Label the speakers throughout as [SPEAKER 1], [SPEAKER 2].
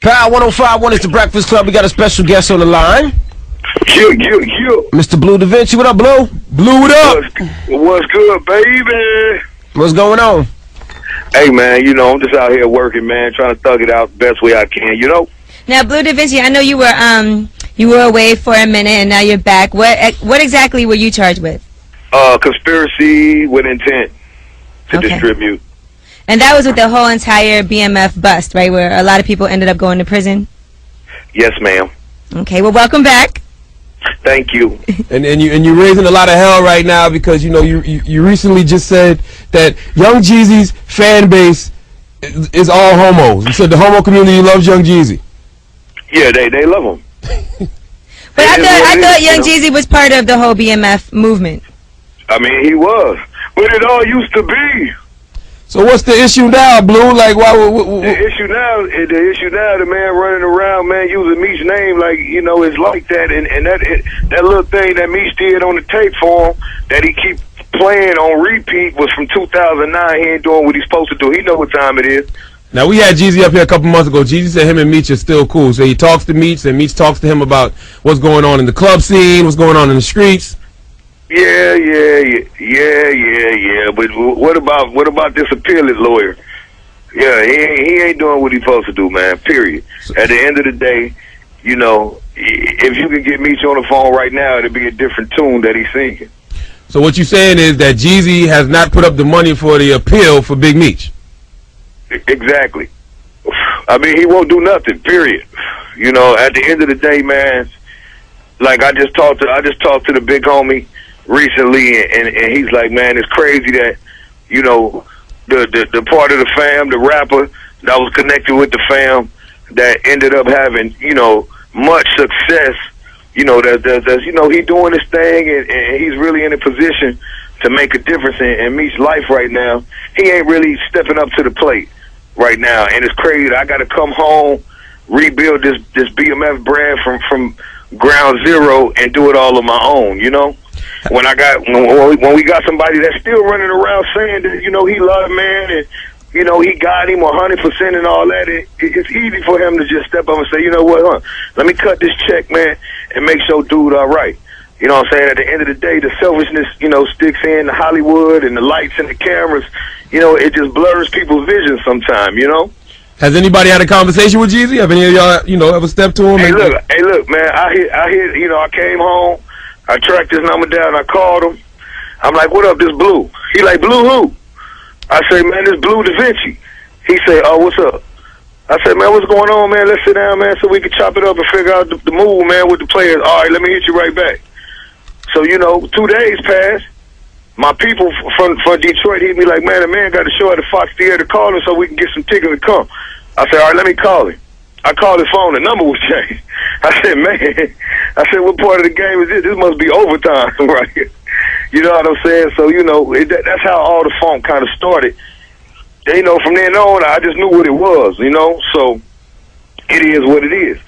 [SPEAKER 1] Power 105.1 is the Breakfast Club. We got a special guest on the line. Mr. Bleu Davinchi. What up, Blue? Blue, what up?
[SPEAKER 2] What's good, baby?
[SPEAKER 1] What's going on?
[SPEAKER 2] Hey, man, I'm just out here working, man, trying to thug it out the best way I can,
[SPEAKER 3] Now, Bleu Davinchi, I know you were away for a minute and now you're back. What exactly were you charged with?
[SPEAKER 2] Conspiracy with intent to distribute.
[SPEAKER 3] And that was with the whole entire BMF bust, right, where a lot of people ended up going to prison?
[SPEAKER 2] Yes, ma'am.
[SPEAKER 3] Okay, well, welcome back.
[SPEAKER 2] Thank you.
[SPEAKER 1] And you're raising a lot of hell right now because you recently just said that Yong Jeezy's fan base is all homos. You said the homo community loves Yong Jeezy.
[SPEAKER 2] Yeah, they love him.
[SPEAKER 3] But I thought Yong Jeezy was part of the whole BMF movement.
[SPEAKER 2] I mean, he was, but it all used to be.
[SPEAKER 1] So what's the issue now, Blue? Like, why?
[SPEAKER 2] The issue now, the man running around, man, using Meech's name, like, it's like that, and that little thing that Meech did on the tape for him, that he keep playing on repeat, was from 2009. He ain't doing what he's supposed to do. He know what time it is.
[SPEAKER 1] Now, we had Jeezy up here a couple months ago. Jeezy said him and Meech are still cool. So he talks to Meech, and Meech talks to him about what's going on in the club scene, what's going on in the streets.
[SPEAKER 2] Yeah. But what about this appealant lawyer? Yeah, he ain't doing what he's supposed to do, man. Period. At the end of the day, if you could get Meech on the phone right now, it'd be a different tune that he's singing.
[SPEAKER 1] So what you're saying is that Jeezy has not put up the money for the appeal for Big Meech.
[SPEAKER 2] Exactly. I mean, he won't do nothing. Period. At the end of the day, man. Like I just talked to the big homie recently, and he's like, man, it's crazy that the part of the fam, the rapper that was connected with the fam, that ended up having much success. That he doing his thing, and he's really in a position to make a difference in Meech's life right now. He ain't really stepping up to the plate right now, and it's crazy. I got to come home, rebuild this BMF brand from ground zero, and do it all on my own. When we got somebody that's still running around saying that he loved man, and he got him 100% and all that, it's easy for him to just step up and say, you know what, let me cut this check, man, and make sure dude all right. You know what I'm saying? At the end of the day, the selfishness, sticks in, the Hollywood and the lights and the cameras, it just blurs people's vision sometimes,
[SPEAKER 1] Has anybody had a conversation with Jeezy? Have any of y'all, ever stepped to him?
[SPEAKER 2] Hey, look, man, I came home, I tracked his number down, I called him. I'm like, what up, this Blue? He like, Blue who? I say, man, this Bleu Davinchi. He say, oh, what's up? I said, man, what's going on, man? Let's sit down, man, so we can chop it up and figure out the move, man, with the players. All right, let me hit you right back. So, 2 days passed. My people from Detroit hit me like, man, the man got to show at the Fox Theater, call him so we can get some tickets to come. I said, all right, let me call him. I called his phone, the number was changed. I said, man, what part of the game is this? This must be overtime, right here. You know what I'm saying? So, that's how all the funk kind of started. From then on, I just knew what it was, So, it is what it is.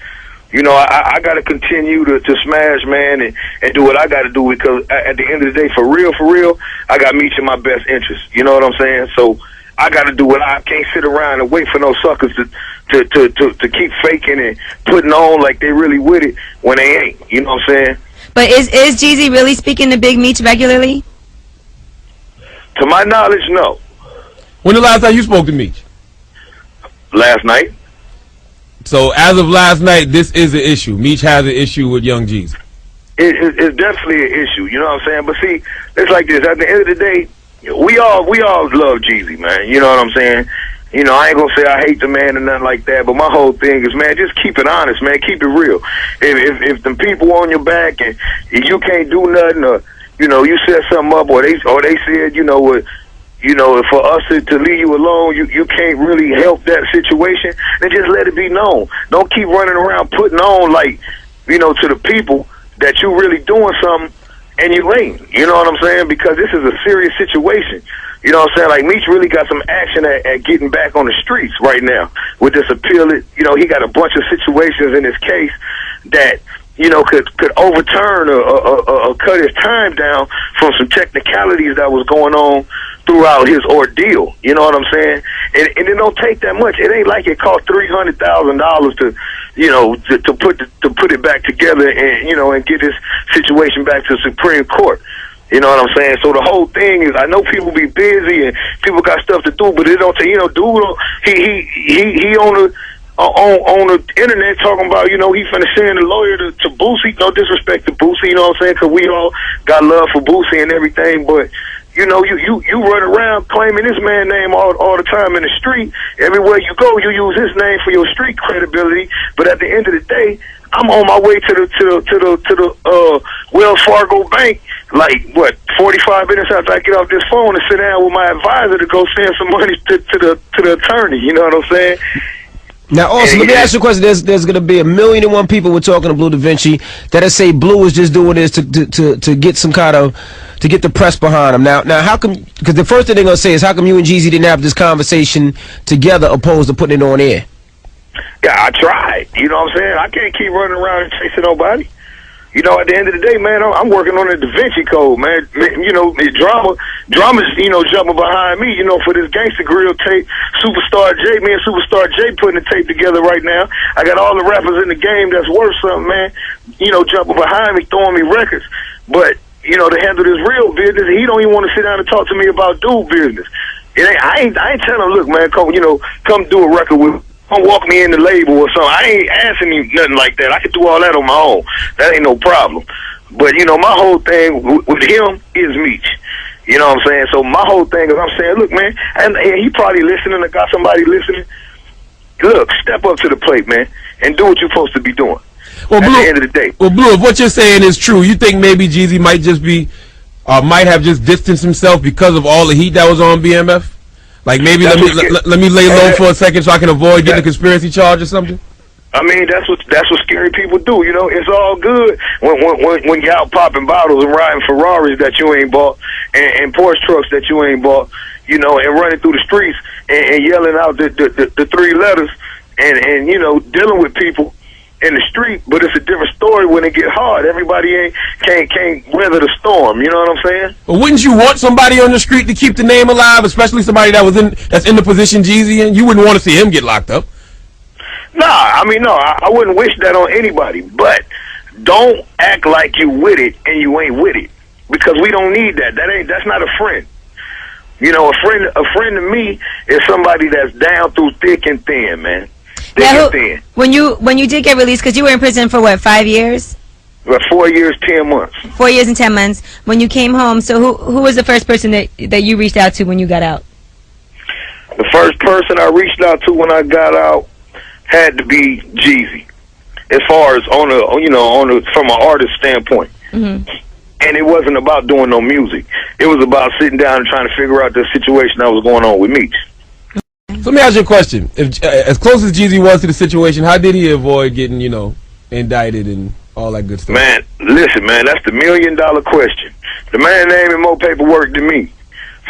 [SPEAKER 2] I got to continue to smash, man, and do what I got to do, because at the end of the day, for real, I got Meech in my best interest. You know what I'm saying? So, I got to do what I can't sit around and wait for no suckers to keep faking and putting on like they really with it when they ain't. You know what I'm saying?
[SPEAKER 3] But is Jeezy really speaking to Big Meech regularly?
[SPEAKER 2] To my knowledge, no.
[SPEAKER 1] When the last time you spoke to Meech?
[SPEAKER 2] Last night.
[SPEAKER 1] So as of last night, this is an issue. Meech has an issue with Yong Jeezy.
[SPEAKER 2] It's definitely an issue. You know what I'm saying? But see, it's like this. At the end of the day, we all love Jeezy, man. You know what I'm saying? I ain't gonna say I hate the man or nothing like that, but my whole thing is, man, just keep it honest, man. Keep it real. If them people on your back and you can't do nothing, or you set something up, or they said, for us to leave you alone, you can't really help that situation, then just let it be known. Don't keep running around putting on like, to the people that you really doing something and you ain't. You know what I'm saying? Because this is a serious situation. You know what I'm saying? Like, Meech really got some action at getting back on the streets right now with this appeal. He got a bunch of situations in his case that, could overturn or cut his time down from some technicalities that was going on throughout his ordeal. You know what I'm saying? And it don't take that much. It ain't like it cost $300,000 to, you know, to put it back together and, you know, and get this situation back to the Supreme Court. You know what I'm saying? So the whole thing is, I know people be busy and people got stuff to do, but it don't take, you know, dude, he on the internet talking about, you know, he finna send a lawyer to Boosie. No disrespect to Boosie, you know what I'm saying? Because we all got love for Boosie and everything, but you know, you run around claiming this man's name all the time in the street. Everywhere you go, you use his name for your street credibility. But at the end of the day, I'm on my way to the Wells Fargo Bank, like what, 45 minutes after I get off this phone and sit down with my advisor to go send some money to the attorney. You know what I'm saying?
[SPEAKER 4] Now, also, let me ask you a question. There's going to be 1,000,001 people we're talking to Bleu Davinchi that say Blue is just doing this to get some kind of, to get the press behind him. Now, how come? Because the first thing they're going to say is, how come you and Jeezy didn't have this conversation together, opposed to putting it on air?
[SPEAKER 2] Yeah, I tried. You know what I'm saying? I can't keep running around and chasing nobody. You know, at the end of the day, man, I'm working on the Da Vinci Code, man. You know, drama's, you know, jumping behind me, you know, for this Gangsta Grill tape. Superstar J, me and Superstar J putting the tape together right now. I got all the rappers in the game that's worth something, man, you know, jumping behind me, throwing me records. But, you know, to handle this real business, he don't even want to sit down and talk to me about dude business. I ain't telling him, look, man, come do a record with me. Don't walk me in the label or something. I ain't asking him nothing like that. I can do all that on my own. That ain't no problem. But, you know, my whole thing with him is Meech. You know what I'm saying? So my whole thing is, I'm saying, look, man, and he probably listening or got somebody listening. Look, step up to the plate, man, and do what you're supposed to be doing.
[SPEAKER 1] Well,
[SPEAKER 2] at
[SPEAKER 1] Blue,
[SPEAKER 2] the end of the day.
[SPEAKER 1] Well, Blue, if what you're saying is true, you think maybe Jeezy might just be, might have just distanced himself because of all the heat that was on BMF? Like maybe let me lay low for a second so I can avoid getting a conspiracy charge or something.
[SPEAKER 2] I mean, that's what scary people do. You know, it's all good when you're out popping bottles and riding Ferraris that you ain't bought and Porsche trucks that you ain't bought. You know, and running through the streets and yelling out the three letters and you know, dealing with people in the street. But it's a different story when it get hard. Everybody can't weather the storm. You know what I'm saying?
[SPEAKER 1] But wouldn't you want somebody on the street to keep the name alive, especially somebody that's in the position Jeezy in? You wouldn't want to see him get locked up.
[SPEAKER 2] Nah, I mean, no, I wouldn't wish that on anybody. But don't act like you with it and you ain't with it, because we don't need that. That's not a friend. You know, a friend to me is somebody that's down through thick and thin, man.
[SPEAKER 3] Now, when you did get released, because you were in prison for what, 5 years?
[SPEAKER 2] 4 years, 10 months.
[SPEAKER 3] 4 years and 10 months. When you came home, so who was the first person that you reached out to when you got out?
[SPEAKER 2] The first person I reached out to when I got out had to be Jeezy, as far as from an artist standpoint. Mm-hmm. And it wasn't about doing no music. It was about sitting down and trying to figure out the situation that was going on with Meech.
[SPEAKER 1] So let me ask you a question. If as close as Jeezy was to the situation, how did he avoid getting, you know, indicted and all that good stuff?
[SPEAKER 2] Man, listen, man, that's the $1 million question. The man ain't in more paperwork than me.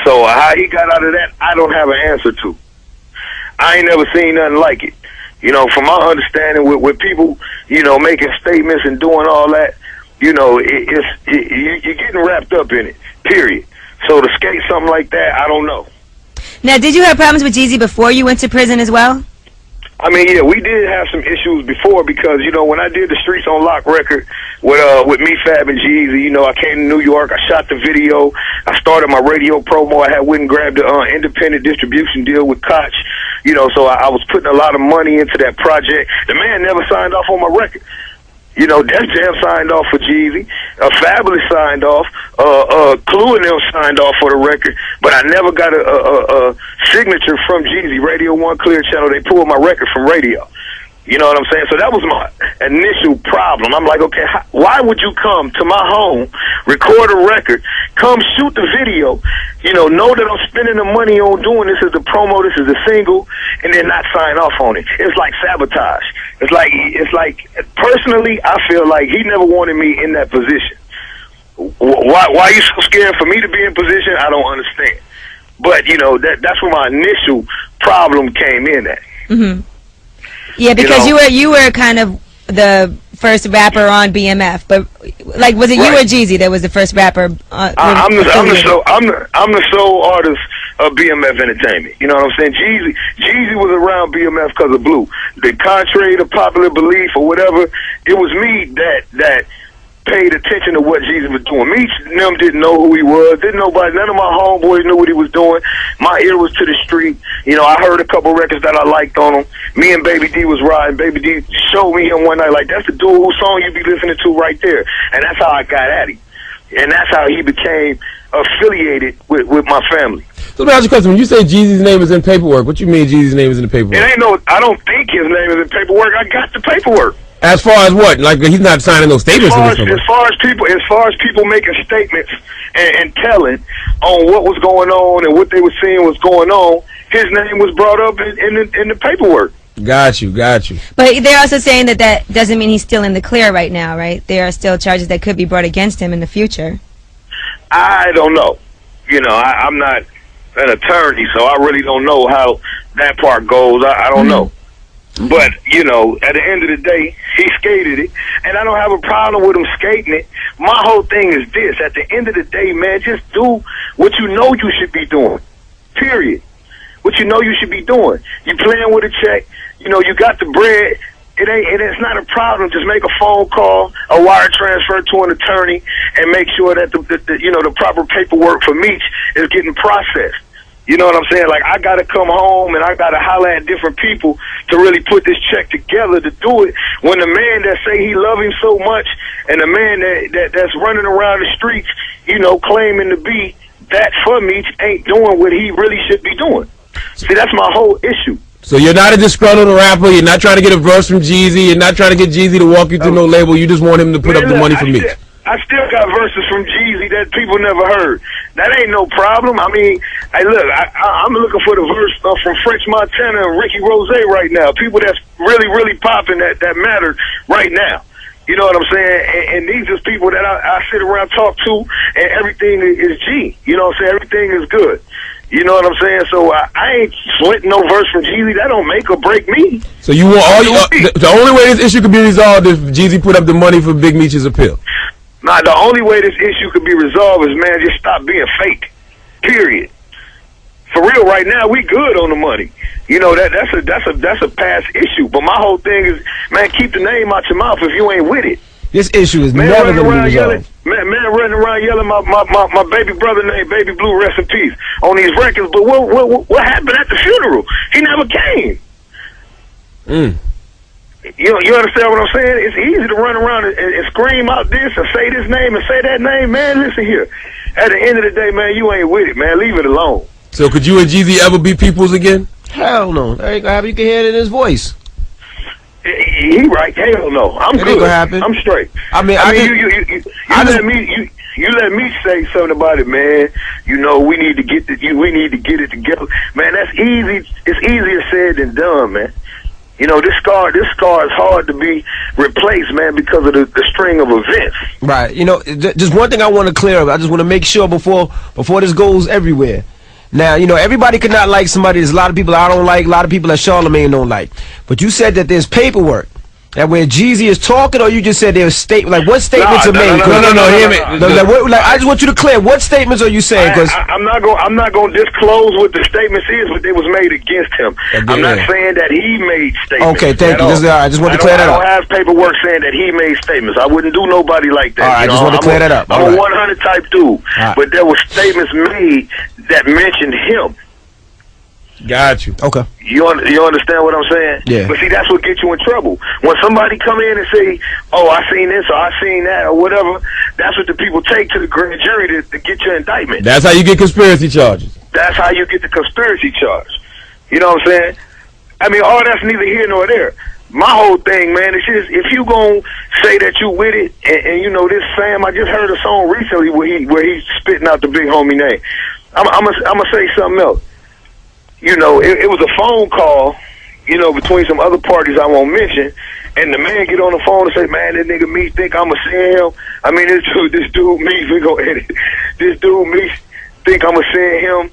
[SPEAKER 2] So how he got out of that, I don't have an answer to. I ain't never seen nothing like it. You know, from my understanding, with people, you know, making statements and doing all that, you know, you're getting wrapped up in it, period. So to skate something like that, I don't know.
[SPEAKER 3] Now, did you have problems with Jeezy before you went to prison as well?
[SPEAKER 2] I mean, yeah, we did have some issues before because, you know, when I did the Streets on Lock record with me, Fab, and Jeezy, you know, I came to New York, I shot the video, I started my radio promo, I went and grabbed the independent distribution deal with Koch, you know, so I was putting a lot of money into that project. The man never signed off on my record. You know, Def Jam signed off for Jeezy, Fabulous signed off, Clue and them signed off for the record, but I never got a signature from Jeezy. Radio 1 Clear Channel, they pulled my record from radio. You know what I'm saying? So that was my initial problem. I'm like, okay, why would you come to my home, record a record, come shoot the video, you know that I'm spending the money on doing this as the promo, this is the single, and then not sign off on it? It's like sabotage. It's like personally, I feel like he never wanted me in that position. Why are you so scared for me to be in position? I don't understand. But, you know, that's where my initial problem came in at. Mm-hmm.
[SPEAKER 3] Yeah, because you were kind of the first rapper on BMF, but like, was it you or Jeezy that was the first rapper?
[SPEAKER 2] I'm the sole artist of BMF Entertainment. You know what I'm saying? Jeezy was around BMF because of Blue. The contrary to popular belief or whatever, it was me that paid attention to what Jeezy was doing. Meech and them didn't know who he was. None of my homeboys knew what he was doing. My ear was to the street. You know, I heard a couple records that I liked on him. Me and Baby D was riding. Baby D showed me him one night, like, that's the dude whose song you be listening to right there. And that's how I got at him. And that's how he became affiliated with my family.
[SPEAKER 1] So let me ask you a question. When you say Jeezy's name is in paperwork, what you mean Jeezy's name is in the paperwork?
[SPEAKER 2] I don't think his name is in paperwork. I got the paperwork.
[SPEAKER 1] As far as what? Like, he's not signing no statements in this
[SPEAKER 2] as far as people making statements and telling on what was going on and what they were seeing was going on, his name was brought up in the paperwork.
[SPEAKER 1] Got you.
[SPEAKER 3] But they're also saying that doesn't mean he's still in the clear right now, right? There are still charges that could be brought against him in the future.
[SPEAKER 2] I don't know. You know, I'm not an attorney, so I really don't know how that part goes. I don't know. But, you know, at the end of the day, he skated it, and I don't have a problem with him skating it. My whole thing is this. At the end of the day, man, just do what you know you should be doing, period. What you know you should be doing. You playing with a check, you know, you got the bread. It's not a problem. Just make a phone call, a wire transfer to an attorney, and make sure that the proper paperwork for Meech is getting processed. You know what I'm saying? Like, I got to come home and I got to holler at different people to really put this check together to do it. When the man that say he love him so much and the man that's running around the streets, you know, claiming to be that for Meech ain't doing what he really should be doing. See, that's my whole issue.
[SPEAKER 1] So you're not a disgruntled rapper. You're not trying to get a verse from Jeezy. You're not trying to get Jeezy to walk you through no label. You just want him to put up the money for Meech.
[SPEAKER 2] I still got verses from Jeezy that people never heard. That ain't no problem. I mean, hey, look, I'm looking for the verse from French Montana and Ricky Rose right now. People that's really, really popping that matter right now. You know what I'm saying? And these is people that I sit around talk to, and everything is G. You know what I'm saying? Everything is good. You know what I'm saying? So I ain't sweating no verse from Jeezy. That don't make or break me.
[SPEAKER 1] So you want the only way this issue could be resolved is Jeezy put up the money for Big Meech's appeal.
[SPEAKER 2] Nah, the only way this issue could be resolved is, man, just stop being fake. Period. For real, right now we good on the money. You know that's a past issue. But my whole thing is, man, keep the name out your mouth if you ain't with it.
[SPEAKER 4] This issue is never going to be resolved.
[SPEAKER 2] Man running around yelling my baby brother named Baby Blue, rest in peace, on these records. But what happened at the funeral? He never came. You understand what I'm saying? It's easy to run around and scream out this and say this name and say that name. Man, listen here. At the end of the day, man, you ain't with it, man. Leave it alone.
[SPEAKER 1] So could you and Jeezy ever be peoples again?
[SPEAKER 4] Hell no. That ain't gonna happen. You can hear it in his voice.
[SPEAKER 2] He right. Hell no. I'm good.
[SPEAKER 4] Ain't gonna happen.
[SPEAKER 2] I'm straight.
[SPEAKER 4] I mean,
[SPEAKER 2] you let me say something about it, man. You know, we need to get it together. Man, that's easy. It's easier said than done, man. You know, this scar is hard to be replaced, man, because of the string of events.
[SPEAKER 4] Right. You know, just one thing I want to clear up. I just want to make sure before this goes everywhere. Now, you know, everybody could not like somebody. There's a lot of people I don't like, a lot of people that Charlamagne don't like. But you said that there's paperwork. That where Jeezy is talking, or you just said there's what statements are made?
[SPEAKER 1] No.
[SPEAKER 4] I just want you to clear. What statements are you saying? Because
[SPEAKER 2] I'm not going to disclose what the statements is, but they was made against him. I'm not saying that he made statements.
[SPEAKER 4] Okay, thank you. I just want to clear that up.
[SPEAKER 2] I don't have paperwork saying that he made statements. I wouldn't do nobody like that.
[SPEAKER 4] All right, I just want to clear that up.
[SPEAKER 2] I'm a 100 type dude, but there were statements made that mentioned him.
[SPEAKER 1] Got you.
[SPEAKER 4] Okay.
[SPEAKER 2] You understand what I'm saying?
[SPEAKER 4] Yeah.
[SPEAKER 2] But see, that's what gets you in trouble. When somebody come in and say, "Oh, I seen this," or "I seen that," or whatever, that's what the people take to the grand jury to get your indictment.
[SPEAKER 1] That's how you get conspiracy charges.
[SPEAKER 2] That's how you get the conspiracy charge. You know what I'm saying? I mean, all that's neither here nor there. My whole thing, man, is just if you gonna say that you with it, and you know this Sam, I just heard a song recently where he's spitting out the big homie name. I'm gonna say something else. You know, it was a phone call, you know, between some other parties I won't mention, and the man get on the phone and say, "Man, that nigga Meech think I'ma send him." I mean, this dude Meech, we gonna edit. This dude Meech think I'ma send him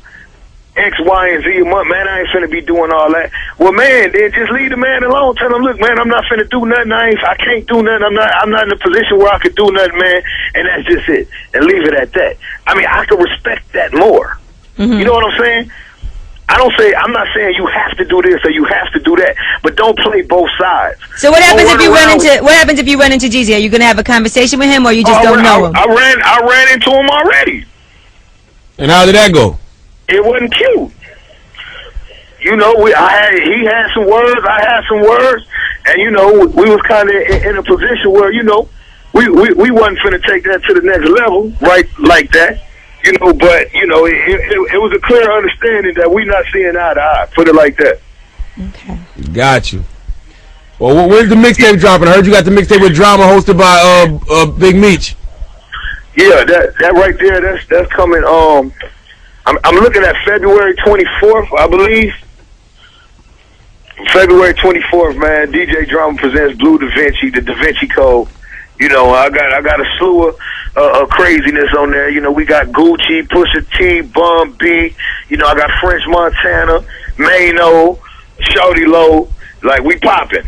[SPEAKER 2] X, Y, and Z a month. Man, I ain't finna be doing all that. Well, man, then just leave the man alone. Tell him, look, man, I'm not finna do nothing. I can't do nothing. I'm not in a position where I could do nothing, man. And that's just it. And leave it at that. I mean, I could respect that more. You know what I'm saying? I'm not saying you have to do this or you have to do that, but don't play both sides.
[SPEAKER 3] So what happens if you
[SPEAKER 2] run into
[SPEAKER 3] what happens if you run into Jeezy? Are you gonna have a conversation with him, or you just don't know him?
[SPEAKER 2] I ran into him already.
[SPEAKER 1] And how did that go?
[SPEAKER 2] It wasn't cute. You know, he had some words, I had some words, and you know, we was kind of in a position where, you know, we wasn't finna take that to the next level, right, like that. You know, but you know, it was a clear understanding that we not seeing eye to eye. Put it like that.
[SPEAKER 3] Okay.
[SPEAKER 1] Got you. Well, when's the mixtape dropping? I heard you got the mixtape with Drama hosted by Big Meech.
[SPEAKER 2] Yeah, that right there, that's coming. I'm looking at February 24th, I believe. February 24th, man. DJ Drama presents Bleu Davinchi, the Da Vinci Code. You know, I got a slew of craziness on there. You know, we got Gucci, Pusha T, Bun B. You know, I got French Montana, Mano, Shorty Low. Like, we popping.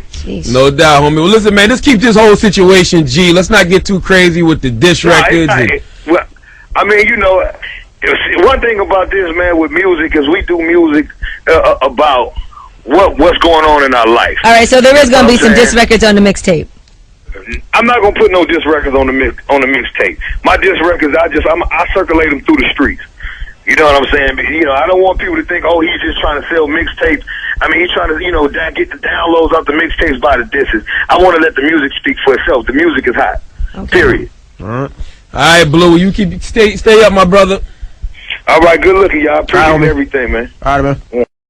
[SPEAKER 1] No doubt, homie. Well, listen, man, let's keep this whole situation G. Let's not get too crazy with the diss records.
[SPEAKER 2] Well, I mean, you know, one thing about this, man, with music is we do music about what's going on in our life.
[SPEAKER 3] All right, so there is gonna be some diss records on the mixtape.
[SPEAKER 2] I'm not gonna put no diss records on the mixtape. My diss records, I circulate them through the streets. You know what I'm saying? You know, I don't want people to think, oh, he's just trying to sell mixtapes. I mean, he's trying to, you know, get the downloads off the mixtapes by the disses. I want to let the music speak for itself. The music is hot. Okay. Period.
[SPEAKER 1] All right, Blue. You stay up, my brother.
[SPEAKER 2] All right, good looking, y'all. Appreciate everything, man.
[SPEAKER 4] All right, man. Yeah.